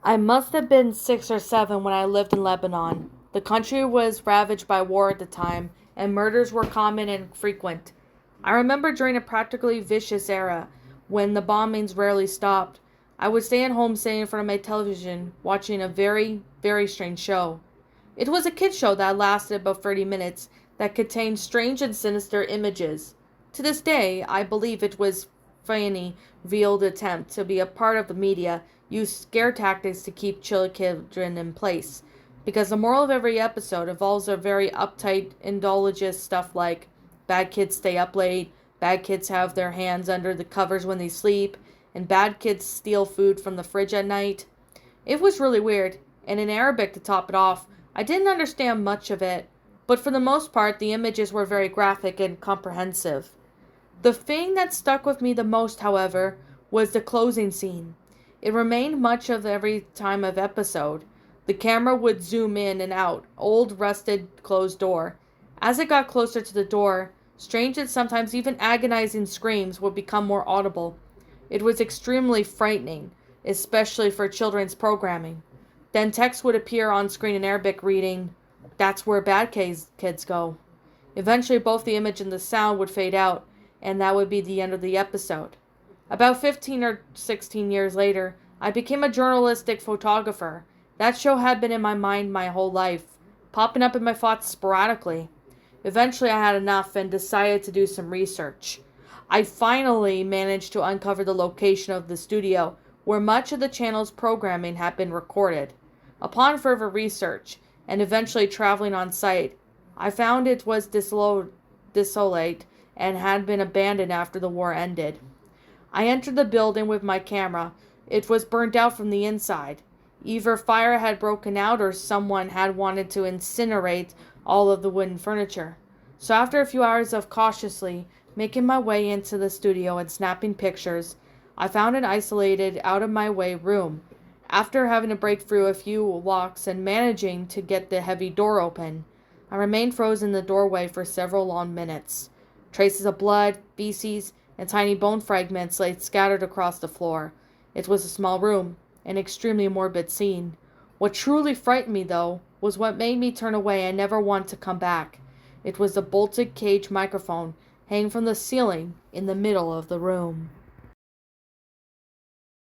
I must have been 6 or 7 when I lived in Lebanon. The country was ravaged by war at the time, and murders were common and frequent. I remember during a practically vicious era, when the bombings rarely stopped, I would stay at home sitting in front of my television, watching a very, very strange show. It was a kids show that lasted about 30 minutes, that contained strange and sinister images. To this day, I believe it was Fanny veiled attempt to be a part of the media used scare tactics to keep children in place. Because the moral of every episode involves a very uptight, indulgent stuff like bad kids stay up late, bad kids have their hands under the covers when they sleep, and bad kids steal food from the fridge at night. It was really weird, and in Arabic to top it off, I didn't understand much of it, but for the most part, the images were very graphic and comprehensive. The thing that stuck with me the most, however, was the closing scene. It remained much of every time of episode. The camera would zoom in and out, old rusted closed door. As it got closer to the door, strange and sometimes even agonizing screams would become more audible. It was extremely frightening, especially for children's programming. Then text would appear on screen in Arabic reading, "That's where bad kids go." Eventually both the image and the sound would fade out, and that would be the end of the episode. About 15 or 16 years later, I became a journalistic photographer. That show had been in my mind my whole life, popping up in my thoughts sporadically. Eventually I had enough and decided to do some research. I finally managed to uncover the location of the studio where much of the channel's programming had been recorded. Upon further research, and eventually traveling on site, I found it was desolate and had been abandoned after the war ended. I entered the building with my camera. It was burnt out from the inside. Either fire had broken out or someone had wanted to incinerate all of the wooden furniture. So after a few hours of cautiously making my way into the studio and snapping pictures, I found an isolated, out-of-my-way room. After having to break through a few locks and managing to get the heavy door open, I remained frozen in the doorway for several long minutes. Traces of blood, feces, and tiny bone fragments lay scattered across the floor. It was a small room, an extremely morbid scene. What truly frightened me, though, was what made me turn away and never want to come back. It was the bolted cage microphone hanging from the ceiling in the middle of the room.